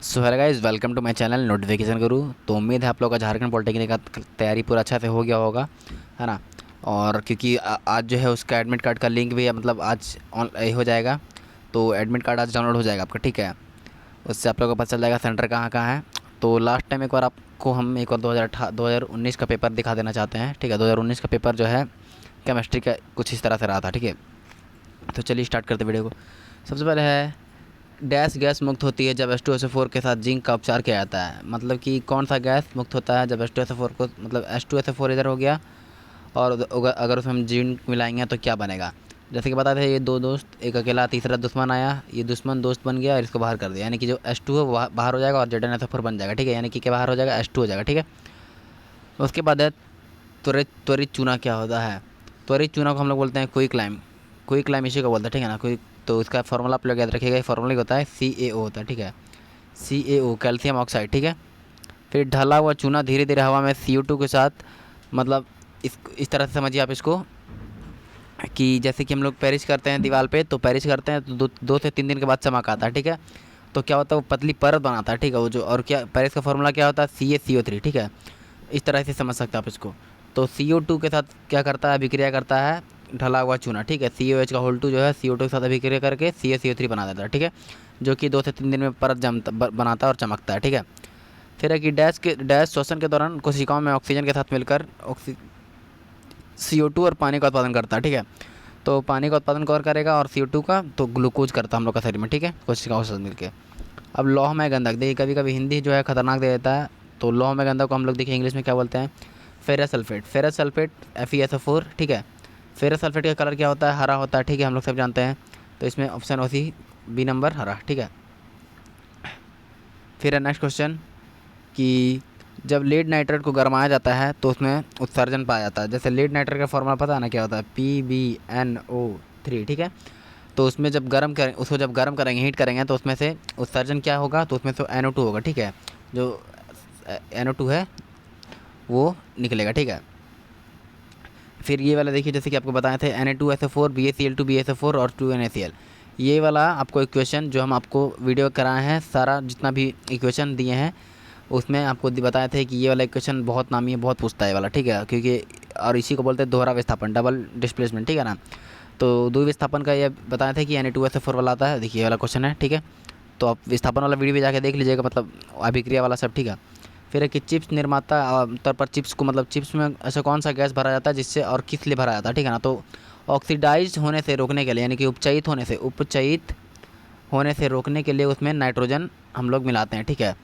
So hello guys, welcome to my channel Notification Guru. तो उम्मीद है आप लोग का झारखंड पॉलिटेक्निक का तैयारी पूरा अच्छा से हो गया होगा, है ना। और क्योंकि आज जो है उसका एडमिट कार्ड का लिंक भी मतलब आज हो जाएगा। तो एडमिट कार्ड आज डाउनलोड हो जाएगा आपका, ठीक है। उससे आप लोगों को पता चल जाएगा सेंटर कहाँ कहाँ है। तो लास्ट टाइम एक बार आपको हम एक बार 2019 का पेपर दिखा देना चाहते हैं, ठीक है। 2019 का पेपर जो है केमिस्ट्री का कुछ इस तरह से रहा था, ठीक है। तो चलिए स्टार्ट करते वीडियो को। सबसे पहले है डैश गैस मुक्त होती है जब H2SO4 के साथ जिंक का उपचार किया जाता है। मतलब कि कौन सा गैस मुक्त होता है जब H2SO4 को, मतलब H2SO4 इधर हो गया और अगर उसमें हम जिंक मिलाएंगे तो क्या बनेगा। जैसे कि बता दें, ये दो दोस्त, एक अकेला तीसरा दुश्मन आया, ये दुश्मन दोस्त बन गया और इसको बाहर कर दिया। यानी कि जो H2 है वो बाहर हो जाएगा और ZnSO4 बन जाएगा, ठीक है। यानी कि क्या बाहर हो जाएगा, H2 हो जाएगा, ठीक है। उसके बाद है त्वरित त्वरित चूना क्या होता है। त्वरित चूना को हम लोग बोलते हैं क्विक लाइम इसी को बोलते हैं, ठीक है ना। क्विक, तो इसका फार्मूला आप लोग याद रखिएगा। ये फार्मूला होता है CaO होता है, ठीक है। CaO कैल्शियम ऑक्साइड, ठीक है। फिर ढला हुआ चूना धीरे धीरे हवा में CO2 के साथ, मतलब इस तरह से समझिए आप इसको कि जैसे कि हम लोग पेरिश करते हैं दीवार पे, तो पेरिश करते हैं तो 2 से 3 दिन के बाद चमक आता है, ठीक है। तो क्या होता है, वो पतली परत बनाता है, ठीक है। वो जो, और क्या पेरिश का फार्मूला क्या होता है, CaCO3, ठीक है। इस तरह से समझ सकते हैं आप इसको। तो CO2 के साथ क्या करता है, अभिक्रिया करता है ढला हुआ चूना, ठीक है। COH का होल 2 जो है CO2 के साथ अभिक्रिया करके CaCO3 बना देता है, ठीक है। जो कि 2 से 3 दिन में परत बनाता है और चमकता है, ठीक है। फिर है कि डैश श्वसन के दौरान कोशिकाओं में ऑक्सीजन के साथ मिलकर CO2 और पानी का उत्पादन करता है, ठीक है। तो पानी का उत्पादन कौन करेगा और CO2 का तो ग्लूकोज करता है हम लोग का शरीर में, ठीक है, कोशिकाओं के साथ मिलकर। अब लौहमय गंधक, देखिए कभी कभी हिंदी जो है खतरनाक दे देता है। तो लौहमय गंधक को हम लोग देखिए इंग्लिश में क्या बोलते हैं, फेरस सल्फेट FeSO4, ठीक है। फेरस सल्फेट का कलर क्या होता है, हरा होता है, ठीक है, हम लोग सब जानते हैं। तो इसमें ऑप्शन ओसी बी नंबर हरा, ठीक है। फिर है नेक्स्ट क्वेश्चन कि जब लीड नाइट्रेट को गरमाया जाता है तो उसमें उत्सर्जन पाया जाता है। जैसे लीड नाइट्रेट का फॉर्मूला पता है ना क्या होता है, PbNO3, ठीक है। तो उसमें जब गर्म करें, उसको जब गर्म करेंगे, हीट करेंगे, तो उसमें से उत्सर्जन क्या होगा, तो उसमें से NO2 होगा, ठीक है। जो NO2 है वो निकलेगा, ठीक है। फिर ये वाला देखिए, जैसे कि आपको बताए थे Na2SO4 BaCl2 BaSO4 और 2NaCl। ये वाला आपको इक्वेशन जो हम आपको वीडियो कराए हैं, सारा जितना भी इक्वेशन दिए हैं उसमें आपको बताए थे कि ये वाला इक्वेशन बहुत नामी है, बहुत पूछता है वाला, ठीक है। क्योंकि और इसी को बोलते हैं दोहरा विस्थापन, डबल डिस्प्लेसमेंट, ठीक है ना। तो द्वि विस्थापन का ये बताए थे कि Na2SO4 वाला आता है, देखिए ये वाला क्वेश्चन है, ठीक है। तो आप विस्थापन वाला वीडियो भी जाके देख लीजिएगा, मतलब अभिक्रिया वाला सब, ठीक है। फिर है कि चिप्स निर्माता तौर पर चिप्स को, मतलब चिप्स में ऐसा कौन सा गैस भरा जाता है जिससे और किस लिए भरा जाता है, ठीक है ना। तो ऑक्सीडाइज होने से रोकने के लिए, यानी कि उपचयित होने से रोकने के लिए उसमें नाइट्रोजन हम लोग मिलाते हैं, ठीक है।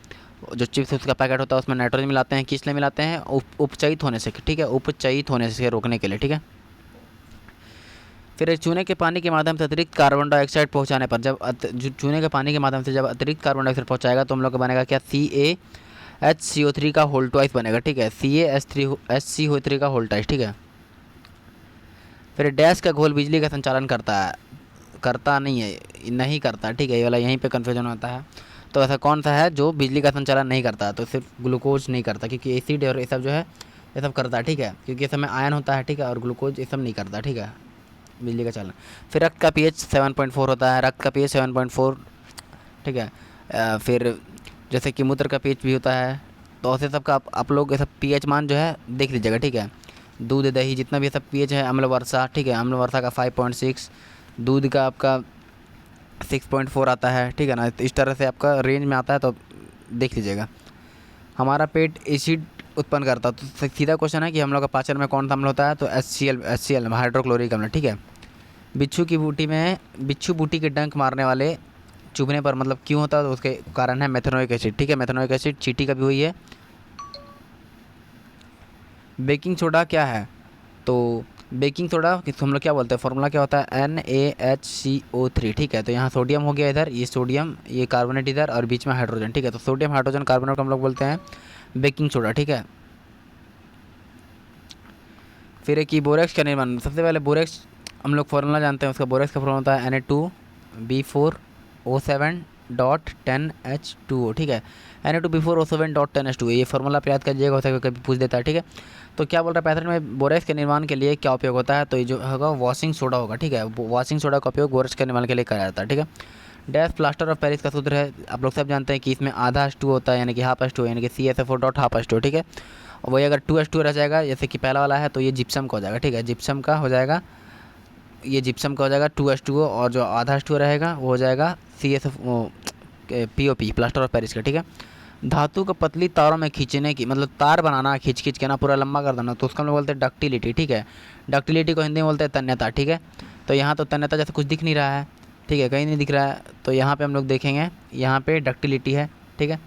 जो चिप्स उसका पैकेट होता है उसमें नाइट्रोजन मिलाते हैं, किस लिए मिलाते हैं, उपचयित होने से, ठीक है, उपचयित होने से रोकने के लिए, ठीक है। फिर चूने के पानी के माध्यम से अतिरिक्त कार्बन डाइऑक्साइड पहुंचाने पर, जब चूने के पानी के माध्यम से जब अतिरिक्त कार्बन डाइऑक्साइड पहुंचाएगा तो हम लोग का बनेगा क्या, CaHCO3 का होल ट्वाइस बनेगा, ठीक है। CaHCO3 का होल ट्वाइस, ठीक है। फिर डैश का घोल बिजली का संचालन करता है, करता नहीं है, नहीं करता, ठीक है। ये वाला यहीं पे कन्फ्यूजन होता है। तो ऐसा कौन सा है जो बिजली का संचालन नहीं करता है, तो सिर्फ ग्लूकोज नहीं करता, क्योंकि एसिड और ये सब जो है ये सब करता है, ठीक है। क्योंकि इसमें आयन होता है, ठीक है, और ग्लूकोज ये सब नहीं करता, ठीक है, बिजली का चालन। फिर रक्त का पीएच 7.4 होता है, रक्त का पीएच 7.4, ठीक है। फिर जैसे कि मूत्र का पीएच भी होता है। तो ऐसे सब का आप लोग ये सब पीएच मान जो है देख लीजिएगा, ठीक है। दूध दही जितना भी सब पीएच है, अम्ल वर्षा, ठीक है, अम्ल वर्षा का 5.6, दूध का आपका 6.4 आता है, ठीक है ना। तो इस तरह से आपका रेंज में आता है, तो देख लीजिएगा। हमारा पेट एसिड उत्पन्न करता है, तो सीधा क्वेश्चन है कि हम लोग का पाचन में कौन सा अम्ल होता है, तो HCl हाइड्रोक्लोरिक अम्ल, ठीक है। बिच्छू बूटी के डंक मारने वाले चुभने पर मतलब क्यों होता है, तो उसके कारण है मेथनोइक एसिड, ठीक है। मेथनोइक एसिड चींटी का भी हुई है। बेकिंग सोडा क्या है, तो बेकिंग सोडा किसको हम लोग क्या बोलते हैं, फार्मूला क्या होता है, NaHCO3, ठीक है। तो यहाँ सोडियम हो गया इधर, ये सोडियम, ये कार्बोनेट इधर, और बीच में हाइड्रोजन, ठीक है। तो सोडियम हाइड्रोजन कार्बोनेट को हम लोग बोलते हैं बेकिंग सोडा, ठीक है। फिर एक बोरेक्स का निर्माण, सबसे पहले बोरेक्स हम लोग फार्मूला जानते हैं उसका, बोरेक्स का फार्मूला होता है Na2B4O7 Na2O10H2O, ठीक है। Na2 ये फार्मूला आप याद करिएगा, होता है कभी पूछ देता है, ठीक है। तो क्या बोल रहा है पैथर में, बोरेक्स के निर्माण के लिए क्या उपयोग होता है, तो ये जो होगा वॉशिंग सोडा होगा, ठीक है। वॉशिंग सोडा का उपयोग बोरेक्स के निर्माण के लिए करा जाता है, ठीक है। डैश प्लास्टर ऑफ पेरिस का सूत्र है, आप लोग सब जानते हैं कि इसमें आधा H2 होता है, यानी कि हाफ H2, यानी कि CSO4 डॉट हाफ H2, ठीक है। और वही अगर 2H2 रह जाएगा, जैसे कि पहला वाला है, तो ये जिप्सम का हो जाएगा, ठीक है। जिप्सम का हो जाएगा, ये जिप्सम का हो जाएगा 2H2O, और जो आधा H2 रहेगा वो हो जाएगा POP, प्लास्टर ऑफ पेरिस का, ठीक है। धातु को पतली तारों में खींचने की, मतलब तार बनाना, खींच खींच के ना पूरा लंबा कर देना, तो उसका हम लोग बोलते हैं डक्टिलिटी, ठीक है। डक्टिलिटी को हिंदी में बोलते हैं तन्यता, ठीक है। तो यहाँ तो तन्यता जैसे कुछ दिख नहीं रहा है, ठीक है, कहीं नहीं दिख रहा है, तो यहाँ पे हम लोग देखेंगे, यहाँ पे डक्टिलिटी है, ठीक है।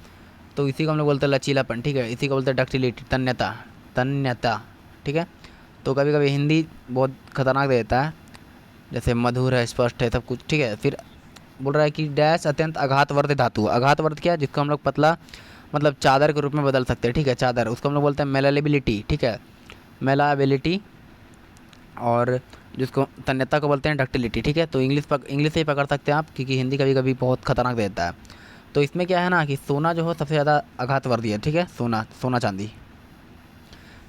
तो इसी को हम लोग बोलते हैं लचीलापन, ठीक है, इसी को बोलते हैं डक्टिलिटी, तन्यता, तन्यता, ठीक है। तो कभी कभी हिंदी बहुत खतरनाक दे देता है, जैसे मधुर है, स्पष्ट है, सब कुछ, ठीक है। फिर बोल रहा है कि डैश अत्यंत आघातवर्ध धातु, आघातवर्ध क्या, जिसको हम लोग पतला मतलब चादर के रूप में बदल सकते हैं, ठीक है, चादर, उसको हम लोग बोलते हैं मेलाबिलिटी, ठीक है, मेलाबिलिटी। और जिसको तन्यता को बोलते हैं डक्टिलिटी, ठीक है। तो इंग्लिश से ही पकड़ सकते हैं आप, क्योंकि हिंदी कभी कभी बहुत खतरनाक देता है। तो इसमें क्या है ना कि सोना जो हो सबसे ज़्यादा आघातवर्धी है, ठीक है, सोना चांदी।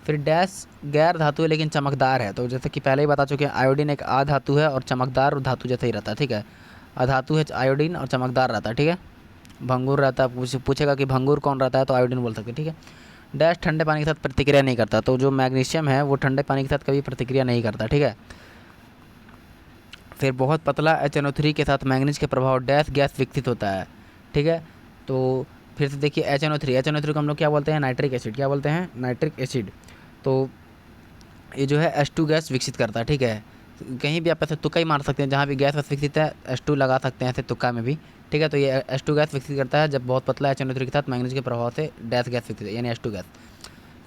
फिर डैश गैर धातु है लेकिन चमकदार है, तो जैसे कि पहले ही बता चुके हैं, आयोडीन एक आधातु है और चमकदार धातु जैसा ही रहता है, ठीक है। अधातु है आयोडीन और चमकदार रहता है, ठीक है। भंगुर रहता है, पूछेगा कि भंगुर कौन रहता है, तो आयोडीन बोल सकते हैं, ठीक है। डैश ठंडे पानी के साथ प्रतिक्रिया नहीं करता, तो जो मैग्नीशियम है वो ठंडे पानी के साथ कभी प्रतिक्रिया नहीं करता, ठीक है। फिर बहुत पतला HNO3 के साथ मैंगनीज के प्रभाव डैश गैस विकसित होता है, ठीक है। तो फिर से देखिए HNO3 को हम लोग क्या बोलते हैं, नाइट्रिक एसिड, क्या बोलते हैं, नाइट्रिक एसिड। तो ये जो है H2 गैस विकसित करता है, ठीक है। कहीं भी आप ऐसे तुक्का ही मार सकते हैं, जहाँ भी गैस विकसित है H2 लगा सकते हैं ऐसे तुक्का में भी, ठीक है। तो ये H2 गैस विकसित करता है जब बहुत पतला HNO3 के साथ मैंगनीज के प्रभाव से डैश गैस विकसित है, यानी H2 गैस।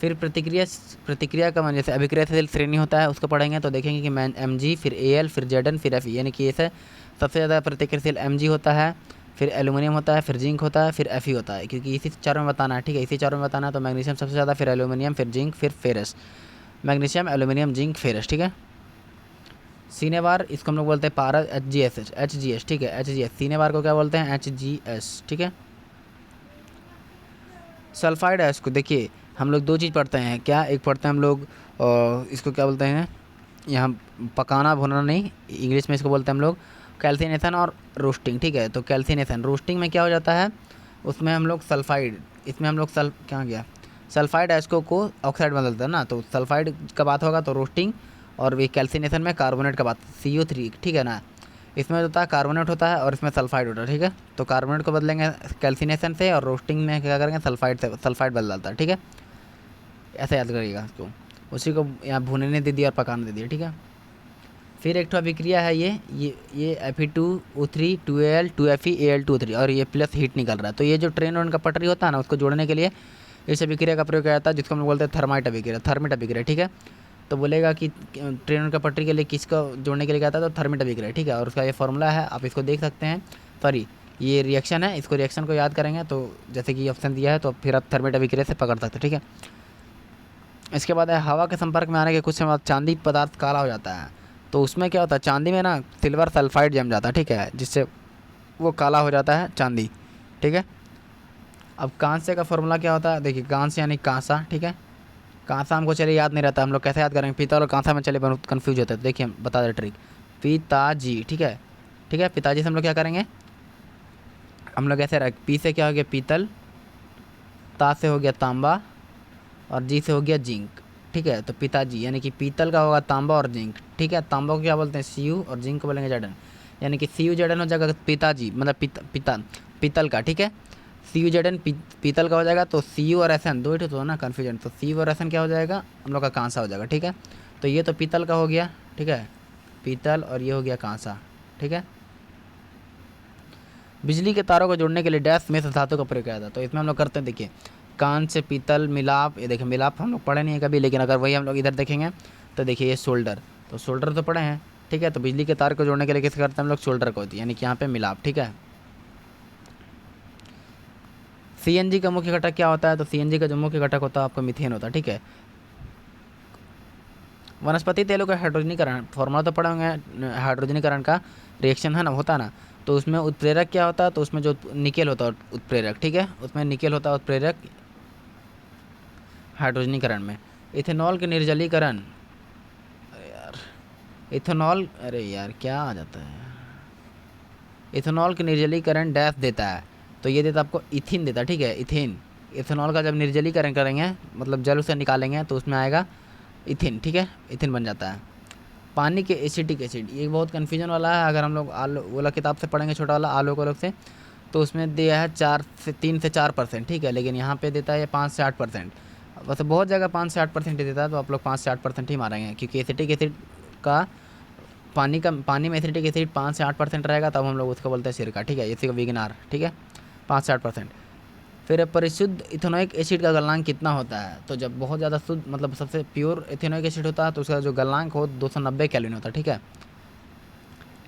फिर प्रतिक्रिया का जैसे अभिक्रियाशील श्रेणी होता है, उसको पढ़ेंगे तो देखेंगे कि Mg, फिर Al, फिर Zn, फिर Fe, यानी कि ऐसे सबसे ज़्यादा प्रतिक्रियाशील Mg होता है, फिर एल्यूमिनियम होता है, फिर जिंक होता है, फिर Fe होता है, क्योंकि इसी चारों में बताना है, ठीक है, इसी चारों में बताना है। तो मैग्नीशियम सबसे ज़्यादा, फिर एल्यूमिनियम, फिर जिंक, फिर ferrous, magnesium, aluminium, zinc, ferrous, ठीक है। सीनेवार, इसको हम लोग बोलते हैं पारस, HGS, ठीक है, HGS। सीनेवार को क्या बोलते हैं, HGS, ठीक है। सल्फाइड है, इसको देखिए हम लोग दो चीज़ पढ़ते हैं, क्या, एक पढ़ते हैं हम लोग इसको क्या बोलते हैं, यहाँ पकाना भुनना नहीं, इंग्लिश में इसको बोलते हैं हम लोग कैल्सिनेशन और रोस्टिंग, ठीक है। तो कैल्सिनेशन, रोस्टिंग में क्या हो जाता है, उसमें हम लोग सल्फाइड, इसमें हम लोग क्या गया, सल्फाइड एस्को को ऑक्साइड बदलता है ना, तो सल्फाइड का बात होगा तो रोस्टिंग, और ये कैल्सिनेशन में कार्बोनेट का बात, CO3, ठीक है ना। इसमें होता है कार्बोनेट होता है और इसमें सल्फाइड होता है, ठीक है। तो कार्बोनेट को बदलेंगे कैल्सिनेशन से, और रोस्टिंग में क्या करेंगे, सल्फाइड से, सल्फाइड बदल जाता है, ठीक है। ऐसे याद करिएगा इसको, उसी को यहाँ भूनने दे दिया और पकाने दे दिया, ठीक है। फिर एक तो अभिक्रिया है ये Fe2O3 2Al 2Fe Al2O3, और ये प्लस हीट निकल रहा है। तो ये जो ट्रेन और उनका पटरी होता है ना, उसको जोड़ने के लिए इस अभिक्रिया का प्रयोग किया जाता है, जिसको हम लोग बोलते हैं थर्माइट अभिक्रिया, ठीक है। तो बोलेगा कि ट्रेन का पटरी के लिए किसको जोड़ने के लिए कहता है, तो थर्मिट अभिक्रिया, ठीक है। और उसका ये फॉर्मूला है, आप इसको देख सकते हैं, सॉरी ये रिएक्शन है, इसको रिएक्शन को याद करेंगे तो जैसे कि ऑप्शन दिया है, तो फिर आप थर्मिट अभिक्रिया से पकड़ सकते हैं, ठीक है। इसके बाद है हवा के संपर्क में आने के कुछ समय बाद चांदी पदार्थ काला हो जाता है, तो उसमें क्या होता है, चांदी में ना सिल्वर सल्फाइड जम जाता है, ठीक है, जिससे वो काला हो जाता है चांदी, ठीक है। अब कांस्य का फॉर्मूला क्या होता है, देखिए कांस्य यानी कांसा, ठीक है। कांसा हमको चलिए याद नहीं रहता, हम लोग कैसे याद करेंगे, पीतल और कांसा में चलिए बहुत कन्फ्यूज होता है। तो देखिए हम बता दें ट्रिक, पिताजी, ठीक है, ठीक है। पिताजी से हम लोग क्या करेंगे, हम लोग ऐसे रख, पी से क्या हो गया पीतल, ता से हो गया तांबा, और जी से हो गया जिंक, ठीक है। तो पिताजी यानी कि पीतल का होगा तांबा और जिंक, ठीक है। तांबा को क्या बोलते हैं Cu, और जिंक को बोलेंगे Zn, यानी कि CuZn हो जाएगा पिताजी, मतलब पीतल का, ठीक है। CuZn पीतल का हो जाएगा, तो Cu और Sn दो ही तो ना कन्फ्यूजन, तो Cu और Sn क्या हो जाएगा, हम लोग का कांसा हो जाएगा, ठीक है। तो ये तो पीतल का हो गया, ठीक है, पीतल, और ये हो गया कांसा, ठीक है। बिजली के तारों को जोड़ने के लिए डैश में धातु का प्रयोग किया था, तो इसमें हम लोग करते हैं, देखिए कांस्य पीतल मिलाप, ये देखिए मिलाप हम लोग पढ़े नहीं है कभी, लेकिन अगर वही हम लोग इधर देखेंगे तो देखिए ये शोल्डर, तो शोल्डर तो पढ़े हैं, ठीक है। तो बिजली के तार को जोड़ने के लिए किस करते हैं हम लोग, शोल्डर को होती है, यानी कि यहाँ पे मिलाप, ठीक है। CNG का मुख्य घटक क्या होता है, तो CNG का जो मुख्य घटक होता है आपका मीथेन होता है, ठीक है। वनस्पति तेलों का हाइड्रोजनीकरण, फॉर्मूला तो पढ़े होंगे हाइड्रोजनीकरण का, रिएक्शन है ना, होता है ना, तो उसमें उत्प्रेरक क्या होता है, तो उसमें जो निकेल होता है उत्प्रेरक, ठीक है, उसमें निकेल होता है उत्प्रेरक हाइड्रोजनीकरण में। इथेनॉल के निर्जलीकरण, यार इथेनॉल, अरे यार क्या आ जाता है, इथेनॉल के निर्जलीकरण डैश देता है, तो ये देता आपको इथिन देता है, ठीक है, इथिन। इथेनॉल का जब निर्जलीकरण करेंगे मतलब जल उसे निकालेंगे तो उसमें आएगा इथिन, ठीक है, इथिन बन जाता है। पानी के एसिटिक एसिड, ये बहुत कन्फ्यूजन वाला है, अगर हम लोग आलो वाला किताब से पढ़ेंगे छोटा वाला आलो को लोग से, तो उसमें दिया है 3 से 4%, ठीक है, लेकिन यहाँ पे देता है ये 5 से 8%। वैसे बहुत जगह 5 से 8% ही देता है, तो आप लोग 5 से 8% ही मारेंगे, क्योंकि एसिटिक एसिड का पानी में एसिटिक एसिड 5 से 8% रहेगा, तब हम लोग उसको बोलते हैं सिरका, ठीक है, इसी को विगनार, ठीक है, 5 से 8%। फिर परिशुद्ध इथेनोइक एसिड का गलनांक कितना होता है, तो जब बहुत ज़्यादा शुद्ध मतलब सबसे प्योर इथेनोइक एसिड होता है तो उसका जो गलनांक हो 290 केल्विन होता है, ठीक है।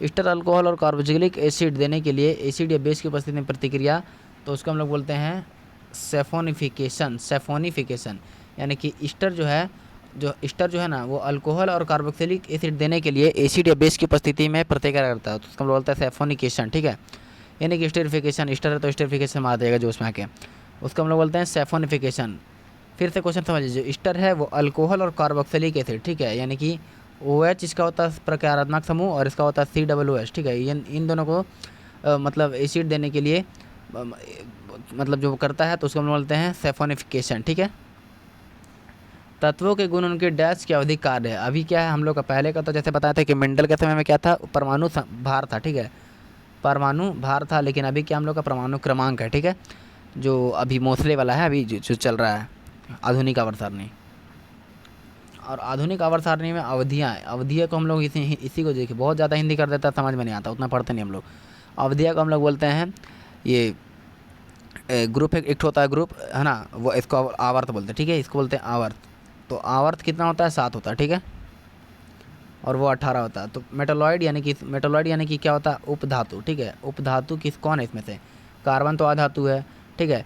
ईस्टर अल्कोहल और कार्बोक्सिलिक एसिड देने के लिए एसिड या बेस की उपस्थिति में प्रतिक्रिया, तो उसको हम लोग बोलते हैं सेफोनिफिकेशन, यानी कि ईस्टर जो है ना, वो अल्कोहल और कार्बोक्सिलिक एसिड देने के लिए एसिड या बेस की उपस्थिति में प्रतिक्रिया करता है, तो उसको हम लोग बोलते हैं सेफोनिकेशन, ठीक है, यानी कि स्टेरिफिकेशन, ईस्टर है तो स्टेरिफिकेशन मार देगा जो उसमें आके, उसको हम लोग बोलते हैं सेफोनिफिकेशन। फिर से क्वेश्चन समझ लीजिए, ईस्टर है वो अल्कोहल और कार्बोक्सिलिक एसिड, ठीक है, यानी कि OH इसका होता है प्रकारात्मक समूह और इसका होता है COOH, ठीक है, इन दोनों को मतलब एसिड देने के लिए मतलब जो करता है तो उसको हम बोलते हैं सेफोनिफिकेशन, ठीक है। तत्वों के गुण उनके डैश की अवधि कार्य है, अभी क्या है हम लोग का पहले का तो जैसे बताया था कि मेंडल के समय में क्या था, परमाणु भार था, ठीक है, परमाणु भार था, लेकिन अभी क्या हम लोग का परमाणु क्रमांक है, ठीक है, जो अभी मोस्ले वाला है, अभी जो चल रहा है आधुनिक आवर्त सारणी। और आधुनिक आवर्त सारणी में अवधियाँ को हम लोग इसी को देखिए, बहुत ज़्यादा हिंदी कर देता है, समझ में नहीं आता, उतना पढ़ते नहीं हम लोग। अवधियाँ को हम लोग बोलते हैं ये ग्रुप, एक होता है ग्रुप, है ना, वो इसको आवर्त बोलते हैं, ठीक है, इसको बोलते हैं आवर्त। तो आवर्त कितना होता है, 7 होता है, ठीक है, और वो 18 होता है। तो मेटालॉइड यानी कि क्या होता है, उपधातु, ठीक है, उपधातु कौन है इसमें से, कार्बन तो अधातु है, ठीक है,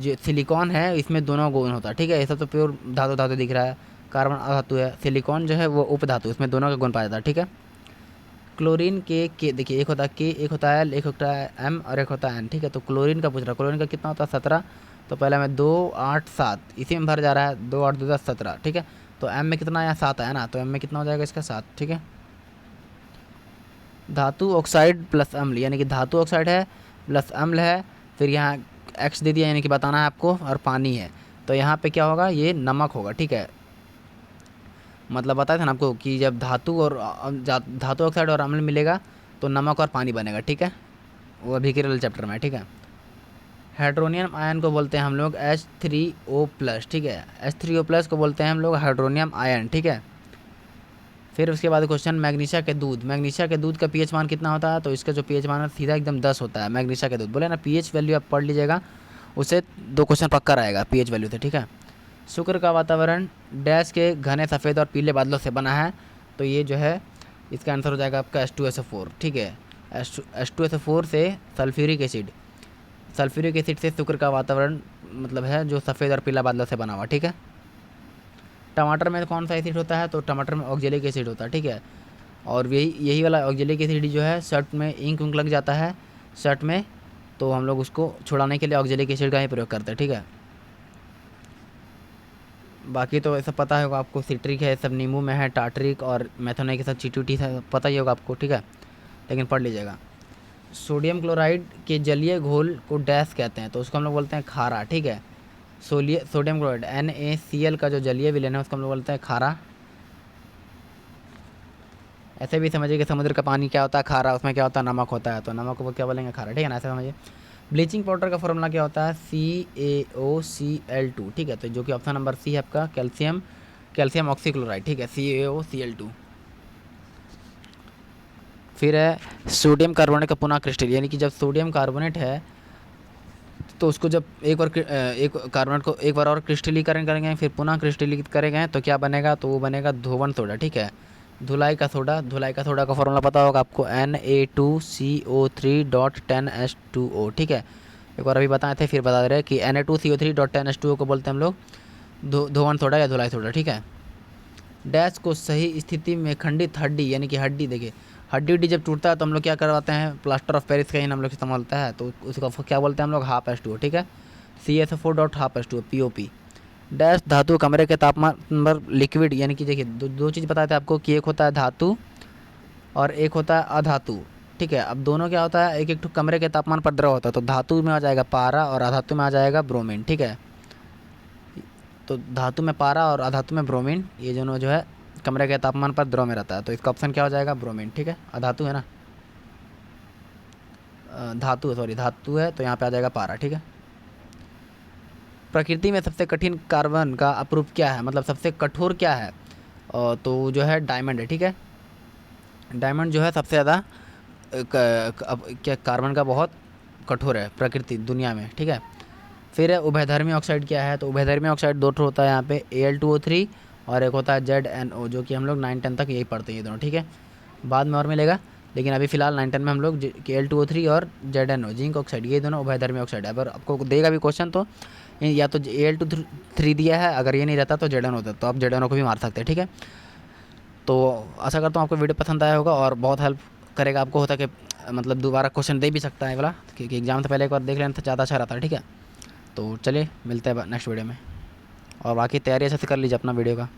जो सिलिकॉन है इसमें दोनों गुण होता है, ठीक है, ऐसा तो प्योर धातु दिख रहा है, कार्बन अधातु है, सिलिकॉन जो है वो उपधातु, इसमें दोनों का गुण पाया जाता है, ठीक है। क्लोरीन के देखिए, एक होता है K, एक होता है L, एक होता है M और एक होता है N, ठीक है। तो क्लोरीन का पूछ रहा है, क्लोरीन का कितना होता है 17, तो पहले में 2 8 7 इसी में भर जा रहा है, 2 8 2 10 17, ठीक है। तो M में कितना आया 7 आया ना, तो M में कितना हो जाएगा इसका 7, ठीक है। धातु ऑक्साइड प्लस अम्ल, यानी कि धातु ऑक्साइड है प्लस अम्ल है, फिर यहाँ X दे दिया यानी कि बताना है आपको, और पानी है, तो यहाँ पे क्या होगा, ये नमक होगा, ठीक है। मतलब बताया था ना आपको कि जब धातु और धातु ऑक्साइड और अम्ल मिलेगा तो नमक और पानी बनेगा, ठीक है, वो अभी के चैप्टर में है, ठीक है। हाइड्रोनियम आयन को बोलते हैं हम लोग H3O+, ठीक है, H3O+ को बोलते हैं हम लोग हाइड्रोनियम आयन, ठीक है। फिर उसके बाद क्वेश्चन, मैग्नीशिया के दूध का पीएच मान कितना होता है, तो इसका जो पीएच मान है सीधा एकदम 10 होता है, मैग्नीशिया के दूध बोले ना, पीएच वैल्यू आप पढ़ लीजिएगा, उससे 2 क्वेश्चन पक्का रहेगा पीएच वैल्यू से, ठीक है। शुक्र का वातावरण डैश के घने सफ़ेद और पीले बादलों से बना है, तो ये जो है इसका आंसर हो जाएगा आपका H2SO4, ठीक है, H2SO4 से सल्फ्यूरिक एसिड से शुक्र का वातावरण मतलब है जो सफ़ेद और पीला बादलों से बना हुआ, ठीक है। टमाटर में कौन सा एसिड होता है, तो टमाटर में ऑक्जेलिक एसिड होता है, ठीक है, और यही वाला ऑक्जेलिक एसिड जो है शर्ट में इंक लग जाता है शर्ट में, तो हम लोग उसको छुड़ाने के लिए ऑक्जेलिक एसिड का ही प्रयोग करते हैं, ठीक है। बाकी तो ऐसा पता होगा आपको, सिट्रिक है सब नींबू में है, टार्टरिक और मेथोनाइट के साथ चीटूटी है, पता ही होगा आपको, ठीक है, लेकिन पढ़ लीजिएगा। सोडियम क्लोराइड के जलीय घोल को डैश कहते हैं, तो उसको हम लोग बोलते हैं खारा, ठीक है। सोडियम क्लोराइड NaCl का जो जलीय विलयन है उसको हम लोग बोलते हैं खारा। ऐसे भी समझिए कि समुद्र का पानी क्या होता है, खारा, उसमें क्या होता है, नमक होता है, तो नमक को क्या बोलेंगे, खारा, ठीक है ना, ऐसे समझिए। ब्लीचिंग पाउडर का फॉर्मूला क्या होता है, CaOCl2, ठीक है, तो जो कि ऑप्शन नंबर सी है आपका, कैल्शियम ऑक्सीक्लोराइड, ठीक है, CaOCl2। फिर है सोडियम कार्बोनेट का पुनः क्रिस्टल, यानी कि जब सोडियम कार्बोनेट है तो उसको जब एक कार्बोनेट को एक बार और क्रिस्टलीकरण करेंगे, फिर पुनः क्रिस्टलीकृत करेंगे तो क्या बनेगा, तो वो बनेगा धोवन सोडा, ठीक है, धुलाई का सोडा का फॉर्मूला पता होगा आपको, Na2CO3.10H2O, ठीक है, एक बार अभी बताए थे फिर बता दे रहे हैं कि Na2CO3.10H2O को बोलते हैं हम लोग धोवन सोडा या धुलाई सोडा, ठीक है। डैश को सही स्थिति में खंडित हड्डी, यानी कि हड्डी, देखिए हड्डी उड्डी जब टूटता है तो हम लोग क्या करवाते हैं, प्लास्टर ऑफ पेरिस का ही हम लोग इस्तेमाल होता है, तो उसको क्या बोलते हैं हम लोग, हाफ H2O, ठीक है, CSO4 dot half H2O POP। Dash धातु कमरे के तापमान पर लिक्विड, यानी कि देखिए दो चीज़ बताते हैं आपको कि एक होता है धातु और एक होता है अधातु, ठीक है। अब दोनों क्या होता है, एक एक कमरे के तापमान पर द्रव होता है, तो धातु में आ जाएगा पारा और अधातु में आ जाएगा ब्रोमीन, ठीक है। तो धातु में पारा और अधातु में ब्रोमीन, ये दोनों जो है कमरे के तापमान पर द्रव में रहता है, तो इसका ऑप्शन क्या हो जाएगा, ब्रोमीन, ठीक है। अधातु है ना, धातु, सॉरी धातु है, तो यहाँ पे आ जाएगा पारा, ठीक है। प्रकृति में सबसे कठिन कार्बन का अपरूप क्या है, मतलब सबसे कठोर क्या है, तो जो है डायमंड है, ठीक है। डायमंड जो है सबसे ज़्यादा क्या कार्बन का बहुत कठोर है प्रकृति दुनिया में, ठीक है। फिर उभयधर्मी ऑक्साइड क्या है, तो उभयधर्मी ऑक्साइड दो ठो होता है यहाँ पे, Al2O3 और एक होता है ZNO, जो कि हम लोग 9-10 तक यही पढ़ते हैं ये दोनों, ठीक है। बाद में और मिलेगा, लेकिन अभी फिलहाल 9-10 में हम लोग Al2O3 और ZNO जिंक ऑक्साइड, ये दोनों उभयधर्मी ऑक्साइड है। अगर आपको देगा भी क्वेश्चन तो या तो Al2O3 दिया है, अगर ये नहीं रहता तो ZNO होता, तो आप ZNO को भी मार सकते हैं, ठीक है। तो आशा करता हूँ आपको वीडियो पसंद आया होगा और बहुत हेल्प करेगा आपको, होता कि मतलब दोबारा क्वेश्चन दे भी सकता है वाला, क्योंकि एग्जाम से पहले एक बार देख लेना तो ज़्यादा अच्छा रहता है, ठीक है। तो चलिए मिलते हैं नेक्स्ट वीडियो में, और बाकी तैयारी अच्छे से कर लीजिए अपना वीडियो का।